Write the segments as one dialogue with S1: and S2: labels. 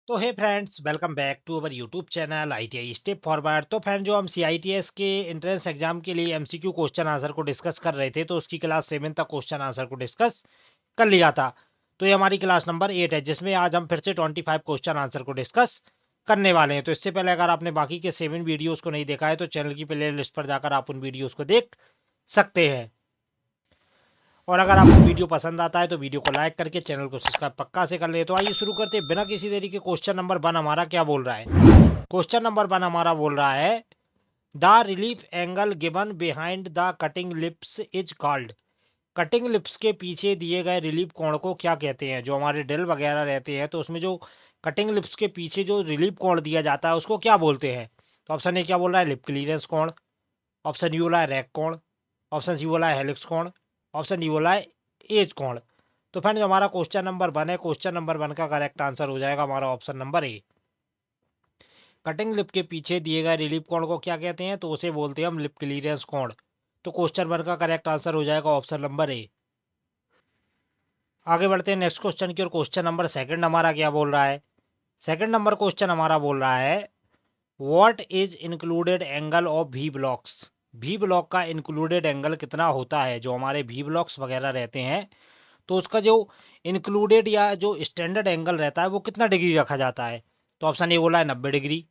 S1: तो hey friends, welcome back to our YouTube channel ITI step forward. तो friend, जो हम सीआईटीएस के एंट्रेंस एग्जाम के लिए एमसीक्यू क्वेश्चन आंसर को डिस्कस कर रहे थे, तो उसकी क्लास 7 तक क्वेश्चन आंसर को डिस्कस कर लिया था। तो ये हमारी क्लास नंबर 8 है, जिसमें आज हम फिर से 25 क्वेश्चन आंसर को डिस्कस करने वाले हैं। तो इससे पहले अगर आपने बाकी के 7 वीडियोस को नहीं देखा है, तो चैनल की प्ले लिस्ट पर जाकर आप उन वीडियोस को देख सकते हैं। और अगर आपको वीडियो पसंद आता है तो वीडियो को लाइक करके चैनल को सब्सक्राइब पक्का से कर ले। तो आइए शुरू करते हैं बिना किसी देरी के। क्वेश्चन नंबर 1 हमारा क्या बोल रहा है? क्वेश्चन नंबर 1 हमारा बोल रहा है, the relief angle given behind the cutting lips is called. Cutting lips के पीछे दिए गए रिलीफ कोण को क्या कहते हैं? जो हमारे ड्रिल वगैरह रहते हैं, तो उसमें जो कटिंग लिप्स के पीछे जो रिलीफ कोण दिया जाता है उसको क्या बोलते हैं? तो ऑप्शन ए क्या बोल रहा है? लिप क्लियरेंस कोण। ऑप्शन बी बोला है रैक कोण। ऑप्शन सी बोला है हेलिक्स कोण। ऑप्शन डी बोला है एज कोण। तो फ्रेंड, जो हमारा क्वेश्चन नंबर 1 है, क्वेश्चन नंबर 1 का करेक्ट आंसर हो जाएगा हमारा ऑप्शन नंबर ए। कटिंग लिप के पीछे दिए गए रिलीफ कोण को क्या कहते हैं? तो उसे बोलते हैं हम लिप क्लियरेंस कोण। तो क्वेश्चन 1 का करेक्ट आंसर हो जाएगा ऑप्शन नंबर ए। आगे बढ़ते हैं नेक्स्ट क्वेश्चन की ओर। क्वेश्चन नंबर 2 हमारा क्या बोल रहा है? सेकंड नंबर क्वेश्चन हमारा बोल रहा है, what is included angle of V blocks. V block का इंक्लूडेड एंगल कितना होता है? जो हमारे वी ब्लॉक्स वगैरह रहते हैं, तो उसका जो इंक्लूडेड या जो स्टैंडर्ड एंगल रहता है वो कितना डिग्री रखा जाता है? तो ऑप्शन ए बोला है 90 डिग्री।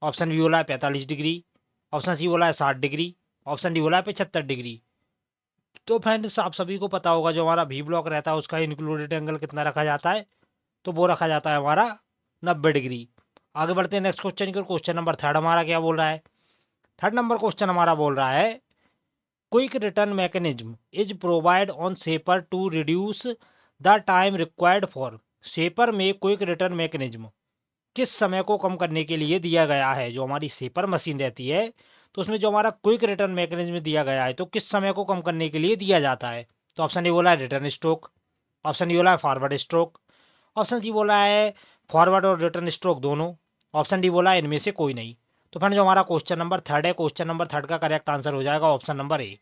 S1: ऑप्शन बी बोला है 45 डिग्री। ऑप्शन सी बोला है 60 डिग्री। ऑप्शन डी बोला है 75 डिग्री। तो फ्रेंड्स, आप सभी को पता होगा जो हमारा वी ब्लॉक रहता है उसका इंक्लूडेड एंगल कितना रखा जाता है? तो वो रखा जाता है हमारा 90 डिग्री। आगे बढ़ते हैं नेक्स्ट क्वेश्चन की ओर। क्वेश्चन नंबर 3 हमारा क्या बोल रहा है? थर्ड नंबर क्वेश्चन हमारा बोल रहा है, quick return mechanism is provide on shaper to reduce the time required for. Shaper में क्विक रिटर्न मैकेनिज्म किस समय को कम करने के लिए दिया गया है? जो हमारी सेपर मशीन रहती है, तो उसमें जो हमारा क्विक रिटर्न मैकेनिज्म दिया गया है, तो किस समय को कम करने के लिए दिया जाता है? तो ऑप्शन ए बोला है रिटर्न स्ट्रोक। ऑप्शन ए बोला है फॉरवर्ड स्ट्रोक। ऑप्शन सी बोला है फॉरवर्ड और रिटर्न स्ट्रोक दोनों। ऑप्शन डी बोला है इनमें से कोई नहीं। तो फ्रेंड, जो हमारा क्वेश्चन नंबर 3 है, क्वेश्चन नंबर 3 का करेक्ट आंसर हो जाएगा ऑप्शन नंबर ए।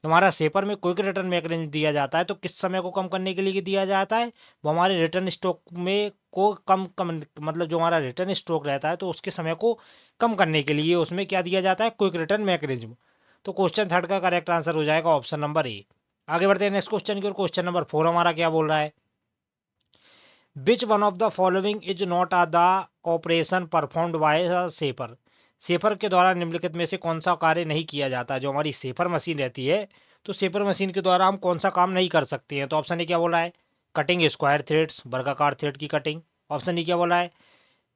S1: हमारा सेपर में क्विक रिटर्न मैकेनिज्म दिया जाता है, तो किस समय को कम करने के लिए दिया जाता है? वो हमारे रिटर्न स्ट्रोक में को कम मतलब जो हमारा रिटर्न स्ट्रोक रहता है, तो उसके समय को कम करने के लिए उसमें क्या दिया जाता है? Quick return mechanism. तो क्वेश्चन 3 का करेक्ट आंसर हो जाएगा ऑप्शन नंबर ए। आगे बढ़ते हैं नेक्स्ट क्वेश्चन की ओर। क्वेश्चन नंबर 4 हमारा क्या बोल रहा है? Which one of the following is not the operation performed by shaper. Shaper के द्वारा निम्नलिखित में से कौन सा कार्य नहीं किया जाता? जो हमारी सेपर मशीन रहती है, तो सेपर मशीन के द्वारा हम कौन सा काम नहीं कर सकते हैं? तो ऑप्शन ए क्या बोला है? कटिंग स्क्वायर थ्रेड्स, वर्गाकार थ्रेड की कटिंग। ऑप्शन ई क्या बोला है?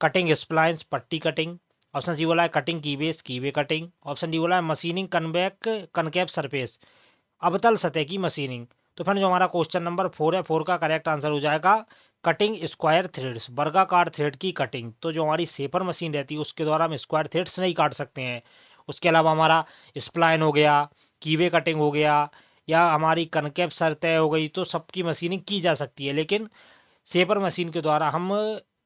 S1: कटिंग स्प्लाइंस, पट्टी कटिंग। ऑप्शन सी बोला है कटिंग कीबेस, कीवे कटिंग। ऑप्शन डी बोला है मशीनिंग कन्वेक कनकेव सरफेस, अवतल सतह की मशीनिंग। तो फ्रेंड, जो हमारा क्वेश्चन नंबर 4 है, 4 का करेक्ट आंसर हो जाएगा कटिंग स्क्वायर थ्रेड्स, वर्गाकार थ्रेड की कटिंग। तो जो हमारी सेपर मशीन रहती है उसके द्वारा हम स्क्वायर थ्रेड्स नहीं काट सकते हैं। उसके अलावा हमारा स्प्लाइन हो गया, कीवे कटिंग हो गया, या हमारी कनकेव सतह हो गई, तो सबकी मशीनिंग की जा सकती है, लेकिन सेपर मशीन के द्वारा हम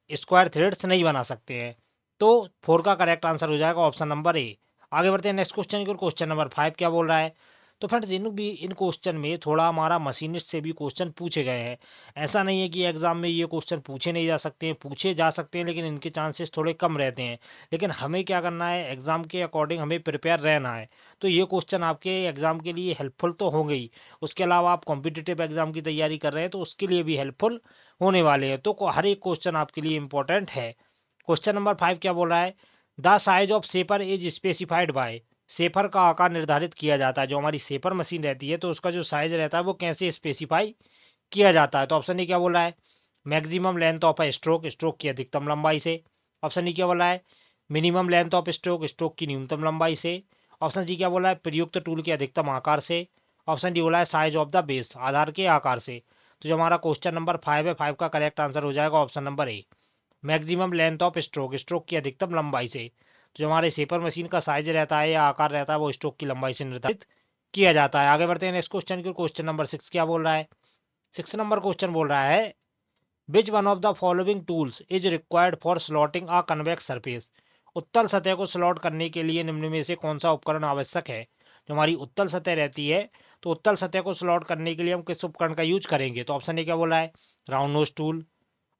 S1: स्क्वायर थ्रेड्स नहीं बना सकते हैं। तो 4 का करेक्ट आंसर हो जाएगा ऑप्शन नंबर ए। आगे बढ़ते हैं नेक्स्ट क्वेश्चन की। क्वेश्चन नंबर 5 क्या बोल रहा है? तो फ्रेंड्स, इन क्वेश्चन में थोड़ा हमारा मशीनिस्ट से भी क्वेश्चन पूछे गए हैं। ऐसा नहीं है कि एग्जाम में ये क्वेश्चन पूछे नहीं जा सकते हैं, पूछे जा सकते हैं, लेकिन इनके चांसेस थोड़े कम रहते हैं। लेकिन हमें क्या करना है, एग्जाम के अकॉर्डिंग हमें प्रिपेयर रहना है। तो ये क्वेश्चन आपके एग्जाम के लिए हेल्पफुल तो होंगे ही, उसके अलावा आप कॉम्पिटिटिव एग्जाम की तैयारी कर रहे हैं तो उसके लिए भी हेल्पफुल होने वाले हैं। तो हर एक क्वेश्चन आपके लिए इंपॉर्टेंट है। क्वेश्चन नंबर 5 क्या बोल रहा है? The size of shaper is specified bye. Safer का आकार निर्धारित किया जाता है। जो हमारी सेपर मशीन रहती है, तो उसका जो साइज रहता है वो कैसे स्पेसिफाई किया जाता है? तो ऑप्शन ए क्या बोल रहा है? Maximum length of A stroke, stroke की अधिकतम लंबाई से। ऑप्शन ई क्या बोला है? Minimum length of stroke, stroke की न्यूनतम लंबाई से। ऑप्शन सी क्या बोला है? प्रयुक्त टूल के अधिकतम आकार से। ऑप्शन डी बोला है साइज ऑफ द बेस, आधार के आकार से। तो जो हमारा क्वेश्चन नंबर 5 है, 5 का करेक्ट आंसर हो जाएगा option number A, maximum length of stroke, stroke की अधिकतम लंबाई से। तो जो हमारे सेपर मशीन का साइज रहता है या आकार रहता है वो स्ट्रोक की लंबाई से निर्धारित किया जाता है। आगे बढ़ते हैं नेक्स्ट क्वेश्चन की। क्वेश्चन नंबर 6 क्या बोल रहा है? 6 नंबर क्वेश्चन बोल रहा है, which one of the following tools is required for slotting a convex surface. उत्तल सतह को स्लॉट करने के लिए निम्न में से कौन सा उपकरण आवश्यक है? जो हमारी उत्तल सतह रहती है, तो उत्तल सतह को स्लॉट करने के लिए हम किस उपकरण का यूज करेंगे? तो ऑप्शन ए क्या बोला है? Round nose tool.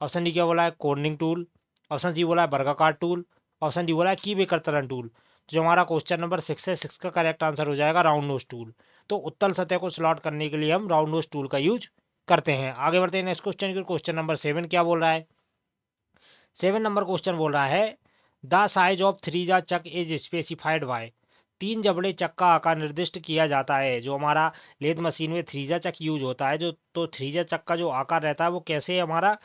S1: Option D क्या बोला है? Cornering tool. ऑप्शन सी बोला है वर्गाकार टूल, ऑप्शन डी बोला है की विकर्तन टूल। तो जो हमारा क्वेश्चन नंबर 6 है, 6 का करेक्ट आंसर हो जाएगा राउंड नोज टूल। तो उत्तल सतह को स्लॉट करने के लिए हम राउंड नोज टूल का यूज करते हैं। आगे बढ़ते हैं नेक्स्ट क्वेश्चन की। क्वेश्चन नंबर 7 क्या बोल रहा है? 7 नंबर क्वेश्चन बोल रहा है the size of three jaw chuck is specified by. तीन जबड़े चक का आकार निर्दिष्ट किया जाता है। जो हमारा लेथ मशीन में थ्रीजा चक यूज होता है, जो तो थ्रीजा चक का जो आकार रहता है वो कैसे हमारा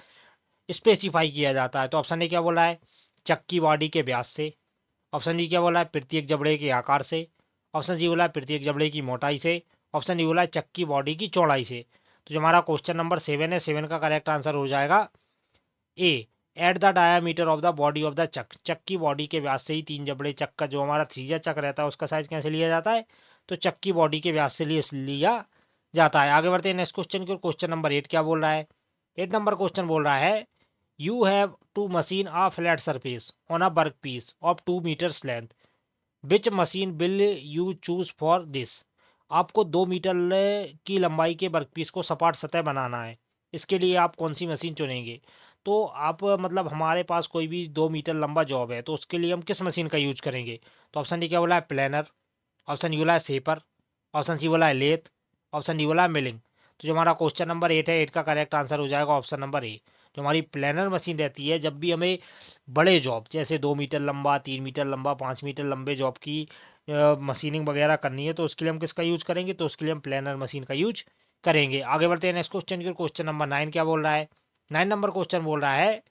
S1: स्पेसिफाई किया जाता है? तो ऑप्शन ए क्या बोला है? चक की बॉडी के व्यास से। ऑप्शन डी क्या बोला है? प्रत्येक जबड़े के आकार से। ऑप्शन सी बोला है प्रत्येक जबड़े की मोटाई से। ऑप्शन डी बोला है चक की बॉडी की चौड़ाई से। तो जो हमारा क्वेश्चन नंबर 7 है, 7 का करेक्ट आंसर हो जाएगा A, at the diameter of the body of the chuck. Chuck की बॉडी के व्यास से ही तीन जबड़े चक का जो हमारा थ्रीजा चक रहता है उसका साइज कैसे लिया जाता है? तो चक की बॉडी के व्यास से लिया जाता है। आगे बढ़ते हैं नेक्स्ट क्वेश्चन की। क्वेश्चन नंबर 8 क्या बोल रहा है? 8 नंबर क्वेश्चन बोल रहा है you have to machine a flat surface on a work piece of 2 meters length, which machine will you choose for this. आपको 2 मीटर की लंबाई के वर्कपीस को सपाट सतह बनाना है, इसके लिए आप कौन सी मशीन चुनेंगे? तो आप मतलब हमारे पास कोई भी 2 मीटर लंबा जॉब है तो उसके लिए हम किस मशीन का यूज करेंगे? तो ऑप्शन डी क्या बोला है? प्लानर। ऑप्शन डी बोला है सेपर। ऑप्शन सी बोला है लेथ। ऑप्शन डी बोला है मिलिंग। तो जो हमारा क्वेश्चन नंबर 8 है, 8 का करेक्ट आंसर हो जाएगा ऑप्शन नंबर ए। जो हमारी प्लानर मशीन रहती है, जब भी हमें बड़े जॉब जैसे 2 मीटर लंबा, 3 मीटर लंबा, 5 मीटर लंबे जॉब की मशीनिंग वगैरह करनी है तो उसके लिए हम किसका यूज करेंगे? तो उसके लिए हम प्लानर मशीन का यूज करेंगे। आगे बढ़ते हैं नेक्स्ट क्वेश्चन की। क्वेश्चन नंबर 9 क्या बोल रहा है? 9 नंबर क्वेश्चन बोल रहा है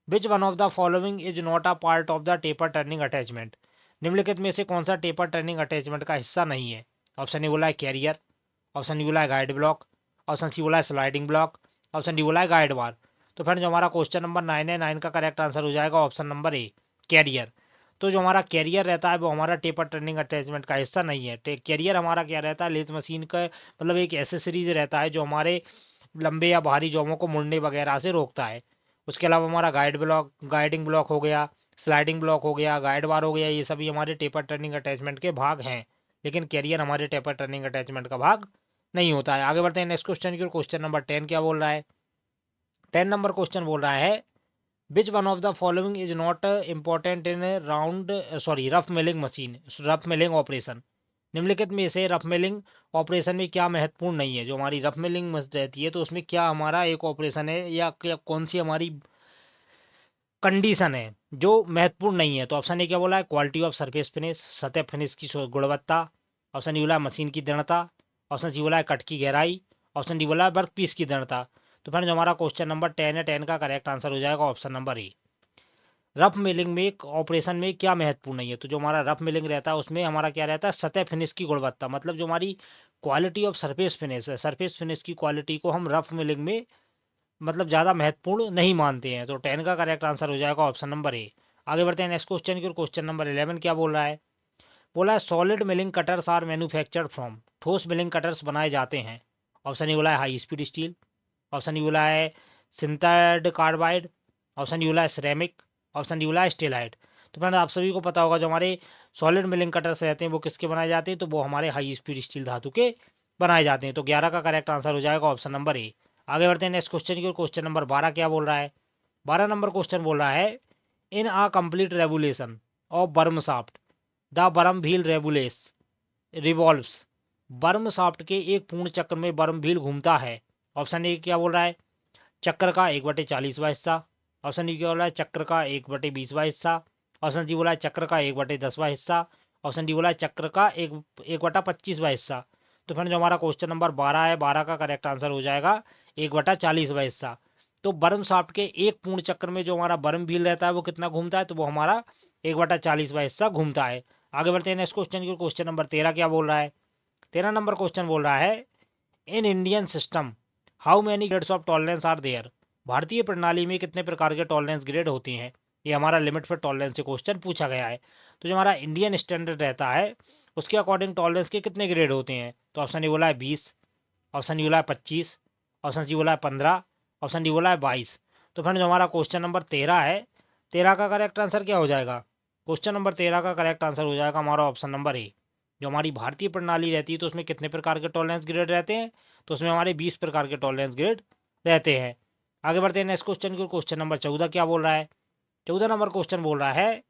S1: which one of the following is not a part of the taper turning attachment. निम्नलिखित में से कौन सा टेपर टर्निंग अटैचमेंट का हिस्सा नहीं है? ऑप्शन ए बोला है कैरियर। ऑप्शन डी बोला है गाइड ब्लॉक। ऑप्शन सी बोला है स्लाइडिंग ब्लॉक। ऑप्शन डी बोला है गाइड बार। तो फ्रेंड जो हमारा क्वेश्चन नंबर 9 है, 9 का करेक्ट आंसर हो जाएगा ऑप्शन नंबर ए, कैरियर। तो जो हमारा कैरियर रहता है वो हमारा टेपर टर्निंग अटैचमेंट का हिस्सा नहीं है। कैरियर हमारा क्या रहता है? लेथ मशीन का मतलब एक एसेसरीज रहता है जो हमारे लंबे या भारी जॉबों को मुड़ने वगैरह से रोकता है। उसके अलावा हमारा गाइड ब्लॉक, गाइडिंग ब्लॉक हो गया, स्लाइडिंग ब्लॉक हो गया, गाइड बार हो गया, ये सभी हमारे टेपर टर्निंग अटैचमेंट के भाग हैं। लेकिन कैरियर हमारे टेपर टर्निंग अटैचमेंट का भाग नहीं होता है। आगे बढ़ते हैं नेक्स्ट क्वेश्चन की। क्वेश्चन नंबर 10 क्या बोल रहा है? 10 नंबर क्वेश्चन बोल रहा है which one of the following is not important in rough milling machine, rough milling operation. निम्नलिखित में से रफ मिलिंग ऑपरेशन में क्या महत्वपूर्ण नहीं है? जो हमारी रफ मिलिंग रहती है तो उसमें क्या हमारा एक ऑपरेशन है या कौन सी हमारी कंडीशन है जो महत्वपूर्ण नहीं है? तो ऑप्शन ए क्या बोला है? क्वालिटी ऑफ सरफेस फिनिश, सतह फिनिश की गुणवत्ता। ऑप्शन डी बोला है मशीन की दृढ़ता। ऑप्शन सी बोला है कट की गहराई। ऑप्शन डी बोला है वर्क पीस की दृढ़ता। तो फ्रेंड जो हमारा क्वेश्चन नंबर 10 है, 10 का करेक्ट आंसर हो जाएगा ऑप्शन नंबर ए। रफ मिलिंग में ऑपरेशन में क्या महत्वपूर्ण नहीं है? तो जो हमारा रफ मिलिंग रहता है उसमें हमारा क्या रहता है? सतह फिनिश की गुणवत्ता, मतलब जो हमारी क्वालिटी ऑफ सरफेस फिनिश है, सरफेस फिनिश की क्वालिटी को हम रफ मिलिंग में मतलब ज़्यादा महत्वपूर्ण नहीं मानते हैं। तो 10 का करेक्ट आंसर हो जाएगा ऑप्शन नंबर ए। आगे बढ़ते हैं नेक्स्ट क्वेश्चन की। क्वेश्चन नंबर 11 क्या बोल रहा है? बोला है solid milling cutters are manufactured from. ठोस मिलिंग कटर्स बनाए जाते हैं। ऑप्शन ए बोला है high speed steel. Option D बोला है सिंथेड कार्बाइड। ऑप्शन डी बोला है सिरेमिक। ऑप्शन डी बोला है स्टेलाइट। तो फ्रेंड आप सभी को पता होगा जो हमारे सॉलिड मिलिंग कटर्स रहते हैं वो किसके बनाए जाते हैं? तो वो हमारे हाई स्पीड स्टील धातु के बनाए जाते हैं। तो 11 का करेक्ट आंसर हो जाएगा ऑप्शन नंबर ए। आगे बढ़ते हैं नेक्स्ट क्वेश्चन की। क्वेश्चन नंबर 12 क्या बोल रहा है? 12 नंबर क्वेश्चन बोल रहा है इन आ कंप्लीट रेवुलेशन ऑफ बर्म शाफ्ट द बर्म व्हील रेवुलेस रिवॉल्व्स। बर्म शाफ्ट के एक पूर्ण चक्र में बर्म व्हील घूमता है। ऑप्शन ए क्या बोल रहा है? चक्र का 1/40वां हिस्सा। ऑप्शन डी क्या बोला है? चक्र का 1/20वां हिस्सा। ऑप्शन सी बोला है चक्र का 1/10वां हिस्सा। ऑप्शन डी बोला है चक्र का 1/25वां हिस्सा। तो फ्रेंड जो हमारा क्वेश्चन नंबर 12 है, 12 का करेक्ट आंसर हो जाएगा 1/40वां हिस्सा। तो बर्म शाफ्ट के एक पूर्ण चक्र में जो हमारा बर्म व्हील रहता है वो कितना घूमता है? तो वो हमारा 1/40वां हिस्सा घूमता है। आगे बढ़ते हैं नेक्स्ट क्वेश्चन की। क्वेश्चन नंबर 13 क्या बोल रहा है? 13 नंबर क्वेश्चन बोल रहा है in Indian system how many grades of tolerance are there. भारतीय प्रणाली में कितने प्रकार के टॉलरेंस ग्रेड होते हैं? ये हमारा लिमिट फॉर टॉलरेंस से क्वेश्चन पूछा गया है। तो जो हमारा इंडियन स्टैंडर्ड रहता है उसके अकॉर्डिंग टॉलरेंस के कितने ग्रेड होते हैं? तो ऑप्शन ए बोला है 20। ऑप्शन डी बोला है 25। ऑप्शन सी बोला है 15। ऑप्शन डी बोला है 22। तो फ्रेंड जो हमारा क्वेश्चन नंबर 13 है, 13 का करेक्ट आंसर क्या हो जाएगा? क्वेश्चन नंबर 13 का करेक्ट आंसर हो जाएगा हमारा ऑप्शन नंबर ए। जो हमारी भारतीय प्रणाली रहती है तो उसमें कितने प्रकार के टॉलरेंस ग्रेड रहते हैं? तो उसमें हमारे 20 प्रकार के टॉलरेंस ग्रेड रहते हैं। आगे बढ़ते हैं नेक्स्ट क्वेश्चन की। क्वेश्चन नंबर 14 क्या बोल रहा है? 14 नंबर क्वेश्चन बोल रहा है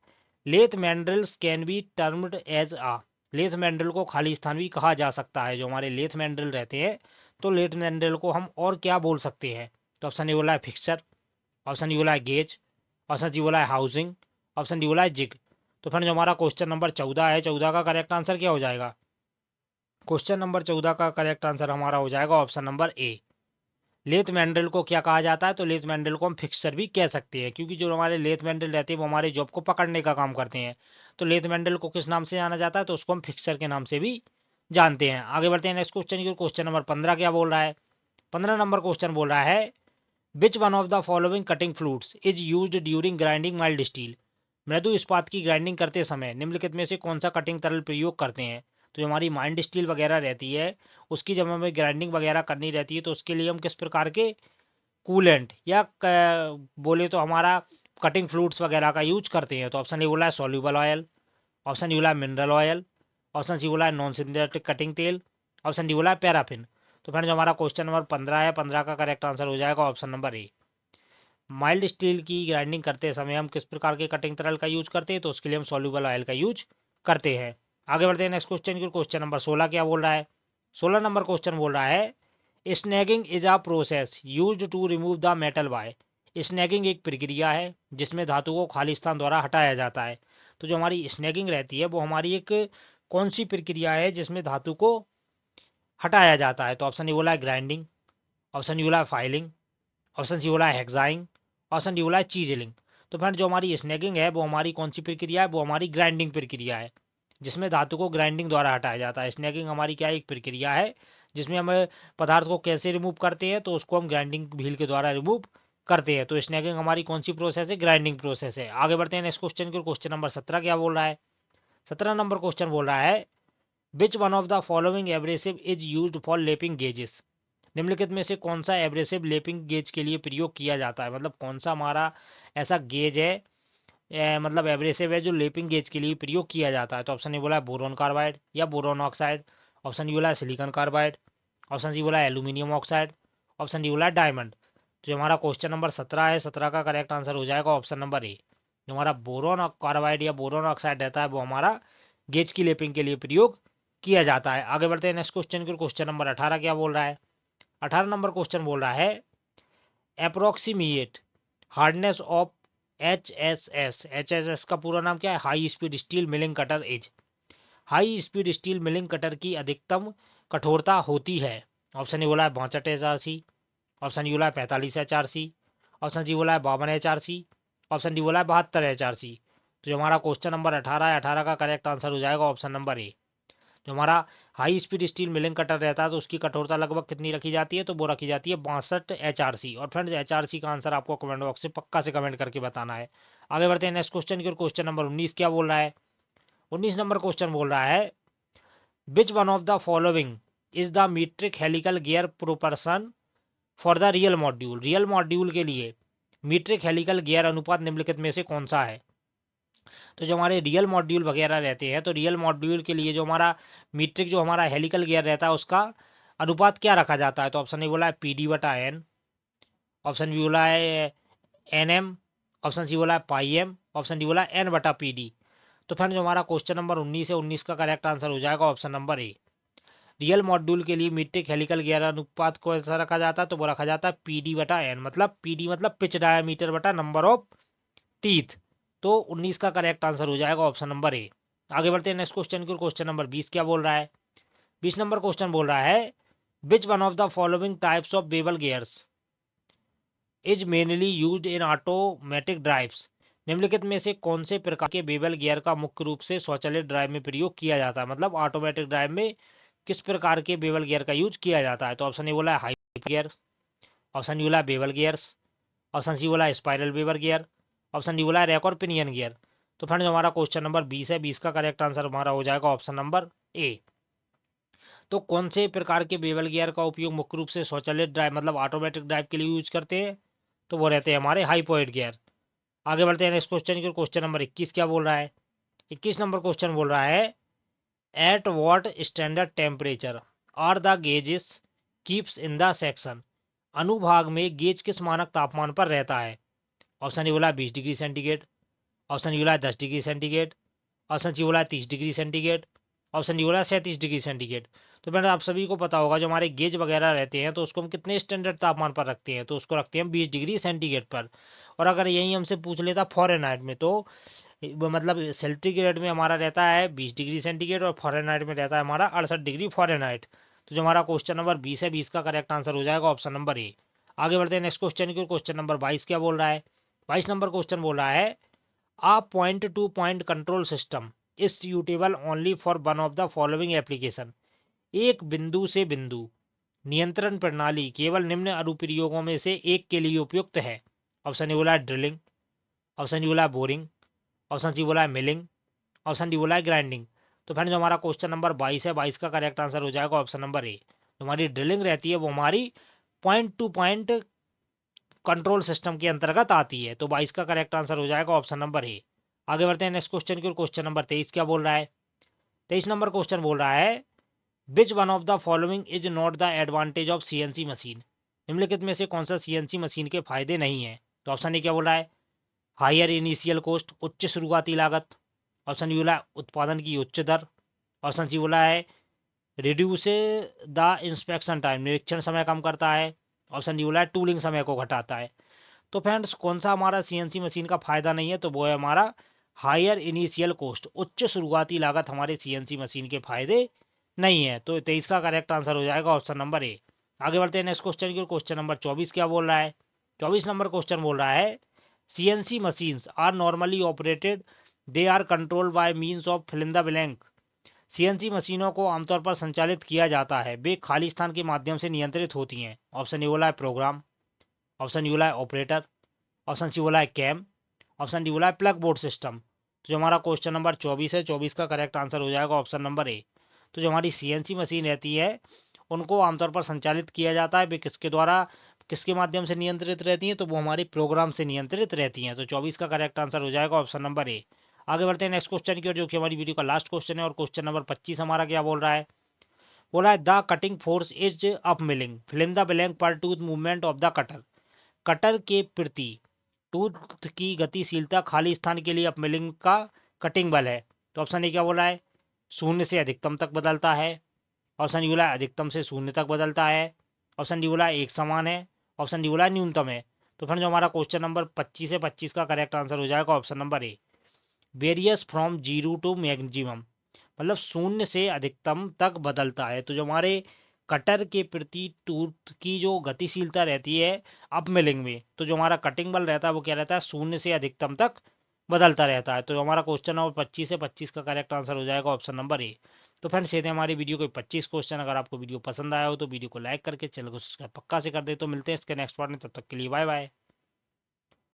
S1: lathe mandrels can be termed as uh, lathe mandrel को खाली स्थान भी कहा जा सकता है। जो हमारे लेथ मैंड्रिल रहते हैं तो लेथ मैंड्रिल को हम और क्या बोल सकते हैं? तो ऑप्शन ए बोला है फिक्सर, ऑप्शन डी बोला है गेज, ऑप्शन सी बोला है हाउसिंग, ऑप्शन डी बोला है जिग। तो फ्रेंड जो हमारा क्वेश्चन नंबर 14 है, 14 का करेक्ट आंसर क्या हो जाएगा? क्वेश्चन नंबर 14 का करेक्ट आंसर हमारा हो जाएगा option number A. Lathe mandrel को क्या कहा जाता है? तो लेथ मैंड्रिल को हम फिक्सर भी कह सकते हैं, क्योंकि जो हमारे लेथ मैंड्रिल रहते हैं वो हमारे जॉब को पकड़ने का काम करते हैं। तो लेथ मैंड्रिल को किस नाम से जाना जाता है? तो उसको हम फिक्सर के नाम से भी जानते हैं। आगे बढ़ते हैं नेक्स्ट क्वेश्चन की। क्वेश्चन नंबर 15 क्या बोल रहा है? 15 नंबर क्वेश्चन बोल रहा है which one of the following cutting fluids is used during grinding mild steel, मृदु इस्पात की ग्राइंडिंग करते समय निम्नलिखित में से कौन सा कटिंग तरल प्रयोग करते हैं? तो जो हमारी माइल्ड स्टील वगैरह रहती है उसकी जब हमें ग्राइंडिंग वगैरह करनी रहती है तो उसके लिए हम किस प्रकार के कूलेंट या बोले तो हमारा कटिंग फ्लूइड्स वगैरह का यूज करते हैं? तो ऑप्शन ए बोला है सॉल्यूबल ऑयल, ऑप्शन डी बोला है मिनरल ऑयल, ऑप्शन सी बोला है नॉन सिंथेटिक कटिंग तेल, ऑप्शन डी बोला है पैराफिन। तो फ्रेंड जो हमारा क्वेश्चन नंबर 15 है, 15 का करेक्ट आंसर हो जाएगा ऑप्शन नंबर ए। माइल्ड स्टील की ग्राइंडिंग करते समय हम किस प्रकार के कटिंग तरल का यूज करते हैं? तो उसके लिए हम सॉल्यूबल ऑयल का यूज करते हैं। आगे बढ़ते हैं नेक्स्ट क्वेश्चन की। क्वेश्चन नंबर 16 क्या बोल रहा है? 16 नंबर क्वेश्चन बोल रहा है snagging is a process used to remove the metal by, snagging एक प्रक्रिया है जिसमें धातु को खाली स्थान द्वारा हटाया जाता है। तो जो हमारी स्नैगिंग रहती है वो हमारी एक कौन सी प्रक्रिया है जिसमें धातु को हटाया जाता है? तो ऑप्शन ए बोला है ग्राइंडिंग, ऑप्शन डी बोला है फाइलिंग, ऑप्शन सी बोला है हेक्साइंग, ऑप्शन डी बोला है चीजलिंग। तो फ्रेंड जो हमारी स्नैगिंग है वो हमारी कौन सी प्रक्रिया है? वो हमारी ग्राइंडिंग प्रक्रिया है जिसमें धातु को ग्राइंडिंग द्वारा हटाया जाता है। स्नैगिंग हमारी क्या एक प्रक्रिया है जिसमें हम पदार्थ को कैसे रिमूव करते हैं? तो उसको हम ग्राइंडिंग व्हील के द्वारा रिमूव करते हैं। तो स्नैगिंग हमारी कौन सी प्रोसेस है? ग्राइंडिंग प्रोसेस है। आगे बढ़ते हैं नेक्स्ट क्वेश्चन के। क्वेश्चन नंबर 17 क्या बोल रहा है? 17 नंबर क्वेश्चन बोल रहा है which one of the following abrasive is used for lapping gauges, निम्नलिखित में से कौन सा एब्रेसिव लेपिंग गेज के लिए प्रयोग किया जाता है? मतलब कौन सा हमारा ऐसा गेज है मतलब एब्रेसिव है जो लेपिंग गेज के लिए प्रयोग किया जाता है? तो ऑप्शन ए बोला है बोरोन कार्बाइड या बोरोन ऑक्साइड, ऑप्शन डी बोला है सिलिकॉन कार्बाइड, ऑप्शन सी बोला है एल्यूमिनियम ऑक्साइड, ऑप्शन डी बोला है डायमंड। तो जो हमारा क्वेश्चन नंबर 17 है, 17 का करेक्ट आंसर हो जाएगा ऑप्शन नंबर ए। जो हमारा बोरोन कार्बाइड या बोरोन ऑक्साइड रहता है वो हमारा गेज की लेपिंग के लिए प्रयोग किया जाता है। आगे बढ़ते हैं नेक्स्ट क्वेश्चन के। क्वेश्चन नंबर 18 क्या बोल रहा है? 18 नंबर क्वेश्चन बोल रहा है approximate hardness of HSS, HSS का पूरा नाम क्या है? High speed steel milling cutter edge. High speed steel milling cutter की अधिकतम कठोरता होती है? ऑप्शन ए बोला है 62 HRC, ऑप्शन डी बोला है 45 HRC, ऑप्शन सी बोला है 52 HRC, ऑप्शन डी बोला है 72 HRC। तो जो हमारा क्वेश्चन नंबर 18 है, 18 का करेक्ट आंसर हो जाएगा ऑप्शन नंबर ए। जो हमारा high speed steel milling cutter रहता है तो उसकी कठोरता लगभग कितनी रखी जाती है? तो वो रखी जाती है 62 HRC। और फ्रेंड्स HRC का आंसर आपको कमेंट बॉक्स से पक्का से कमेंट करके बताना है। आगे बढ़ते हैं नेक्स्ट क्वेश्चन की। क्वेश्चन नंबर 19 क्या बोल रहा है? 19 नंबर क्वेश्चन बोल रहा है which one of the following is the metric helical gear proportion for the real module, real module के लिए मीट्रिक हेलिकल गियर अनुपात निम्नलिखित में से कौन सा है? तो जो हमारे रियल मॉड्यूल वगैरह रहते हैं तो रियल मॉड्यूल के लिए जो हमारा मीट्रिक जो हमारा हेलिकल गियर रहता है उसका अनुपात क्या रखा जाता है? तो ऑप्शन ए बोला है PD/N, ऑप्शन बी बोला है NM, ऑप्शन सी बोला है πm, ऑप्शन डी बोला है N/PD। तो फ्रेंड जो हमारा क्वेश्चन नंबर 19 है, 19 का करेक्ट आंसर हो जाएगा ऑप्शन नंबर ए। रियल मॉड्यूल के लिए मीट्रिक हेलिकल गियर अनुपात को ऐसा रखा जाता है तो वो रखा जाता है PD/N, मतलब PD मतलब पिच डायमीटर बटा नंबर ऑफ टीथ। तो 19 का करेक्ट आंसर हो जाएगा ऑप्शन नंबर ए। आगे बढ़ते हैं नेक्स्ट क्वेश्चन की। क्वेश्चन नंबर 20 क्या बोल रहा है? 20 नंबर क्वेश्चन बोल रहा है which one of the following types of bevel gears is mainly used in automatic drives, निम्नलिखित में से कौन से प्रकार के बेवल गियर का मुख्य रूप से स्वचालित ड्राइव में प्रयोग किया जाता है? मतलब ऑटोमेटिक ड्राइव में किस प्रकार के बेवल गियर का यूज किया जाता है? तो ऑप्शन ए बोला है हाई गियर, ऑप्शन डी बोला है बेवल गियर्स, ऑप्शन सी बोला है spiral bevel gear, option D बोला है रैक और पिनियन गियर। तो फ्रेंड जो हमारा क्वेश्चन नंबर 20 है, 20 का करेक्ट आंसर हमारा हो जाएगा ऑप्शन नंबर ए। तो कौन से प्रकार के बेवल गियर का उपयोग मुख्य रूप से स्वचालित ड्राइव मतलब ऑटोमेटिक ड्राइव के लिए यूज करते हैं? तो वो रहते हैं हमारे हाई पॉइंट गियर। आगे बढ़ते हैं नेक्स्ट क्वेश्चन की। क्वेश्चन नंबर 21 क्या बोल रहा है? 21 नंबर क्वेश्चन बोल रहा है at what standard temperature are the gauges keeps in the section, अनुभाग में गेज किस मानक तापमान पर रहता है? ऑप्शन ए बोला है 20 डिग्री सेंटीग्रेड, ऑप्शन बी बोला है 10 डिग्री सेंटीग्रेड, ऑप्शन सी बोला है 30 डिग्री सेंटीग्रेड, ऑप्शन डी बोला है 37 डिग्री सेंटीग्रेड। तो फ्रेंड आप सभी को पता होगा जो हमारे गेज वगैरह रहते हैं तो उसको हम कितने स्टैंडर्ड तापमान पर रखते हैं, तो उसको रखते हैं 20 डिग्री सेंटीग्रेड पर। और अगर यही हमसे पूछ लेता फॉरेनहाइट में, तो मतलब सेंटीग्रेड में हमारा रहता है 20 डिग्री सेंटीग्रेड और फॉरेनहाइट में रहता है हमारा 68 डिग्री फॉरेनहाइट। तो जो हमारा क्वेश्चन नंबर 20 है, 20 का करेक्ट आंसर हो जाएगा ऑप्शन नंबर ए। आगे बढ़ते हैं नेक्स्ट क्वेश्चन की। क्वेश्चन नंबर 22 क्या बोल रहा है? 22 नंबर क्वेश्चन बोल रहा है uh point to point control system is suitable only for one of the following application. एक बिंदु से बिंदु नियंत्रण प्रणाली केवल निम्न अनुप्रयोगों में से एक के लिए उपयुक्त है। ऑप्शन ए बोला है ड्रिलिंग, ऑप्शन डी बोला है बोरिंग, ऑप्शन सी बोला है मिलिंग, ऑप्शन डी बोला है ग्राइंडिंग। तो फ्रेंड जो हमारा क्वेश्चन नंबर 22 है, 22 का करेक्ट आंसर हो जाएगा ऑप्शन नंबर ए। जो हमारी ड्रिलिंग रहती है वो हमारी point to point control system के अंतर्गत आती है। तो 22 का करेक्ट आंसर हो जाएगा ऑप्शन नंबर ए। आगे बढ़ते हैं नेक्स्ट क्वेश्चन की ओर। क्वेश्चन नंबर 23 क्या बोल रहा है? 23 नंबर क्वेश्चन बोल रहा है which one of the following is not the advantage of CNC machine. निम्नलिखित में से कौन सा सीएनसी मशीन के फायदे नहीं है? तो ऑप्शन ए क्या बोल रहा है? हायर इनिशियल कॉस्ट, उच्च शुरुआती लागत। ऑप्शन बी बोला है उत्पादन की उच्च दर। ऑप्शन सी बोला है रिड्यूस द इंस्पेक्शन टाइम, निरीक्षण समय कम करता है। ऑप्शन डी बोला है टूलिंग समय को घटाता है। तो फ्रेंड्स कौन सा हमारा सीएनसी मशीन का फायदा नहीं है? तो वो है हमारा हायर इनिशियल कॉस्ट, उच्च शुरुआती लागत हमारे सीएनसी मशीन के फायदे नहीं है। तो 23 का करेक्ट आंसर हो जाएगा ऑप्शन नंबर ए। आगे बढ़ते हैं नेक्स्ट क्वेश्चन की। क्वेश्चन नंबर 24 क्या बोल रहा है? 24 नंबर क्वेश्चन बोल रहा है CNC machines are normally operated, they are controlled by means of fill in the blank. CNC मशीनों को आमतौर पर संचालित किया जाता है, वे खाली स्थान के माध्यम से नियंत्रित होती हैं। ऑप्शन ए बोला है प्रोग्राम, ऑप्शन डी बोला है ऑपरेटर, ऑप्शन सी बोला है कैम, ऑप्शन डी बोला है प्लग बोर्ड सिस्टम। तो जो हमारा क्वेश्चन नंबर 24 है, 24 का करेक्ट आंसर हो जाएगा ऑप्शन नंबर ए। तो जो हमारी सीएनसी मशीन रहती है उनको आमतौर पर संचालित किया जाता है, वे किसके द्वारा, किसके माध्यम से नियंत्रित रहती हैं? तो वो हमारी प्रोग्राम से नियंत्रित रहती हैं। तो 24 का करेक्ट आंसर हो जाएगा ऑप्शन नंबर ए। आगे बढ़ते हैं नेक्स्ट क्वेश्चन की ओर, जो कि हमारी वीडियो का लास्ट क्वेश्चन है। और क्वेश्चन नंबर 25 हमारा क्या बोल रहा है? बोल रहा है the cutting force is up milling, fill in the blank per tooth movement of the cutter. Cutter के प्रति टूथ की गतिशीलता खाली स्थान के लिए अपमिलिंग का कटिंग बल है। तो ऑप्शन ए क्या बोला है? शून्य से अधिकतम तक बदलता है। ऑप्शन डी बोला है अधिकतम से शून्य तक बदलता है। ऑप्शन डी बोला है एक समान है। ऑप्शन डी बोला है न्यूनतम है। तो फ्रेंड जो हमारा क्वेश्चन नंबर 25 है, 25 का करेक्ट आंसर हो जाएगा option number A, various from zero to maximum, मतलब शून्य से अधिकतम तक बदलता है। तो जो हमारे कटर के प्रति टूथ की जो गतिशीलता रहती है अपमिलिंग में, तो जो हमारा कटिंग बल रहता है वो क्या रहता है? शून्य से अधिकतम तक बदलता रहता है। तो जो हमारा क्वेश्चन नंबर 25 है, 25 का करेक्ट आंसर हो जाएगा ऑप्शन नंबर ए। तो फ्रेंड्स ये थे हमारी वीडियो के 25 क्वेश्चन। अगर आपको वीडियो पसंद आया हो तो वीडियो को लाइक करके चैनल को सब्सक्राइब पक्का से कर दे। तो मिलते हैं इसके नेक्स्ट पार्ट में, तब तक के लिए बाय बाय।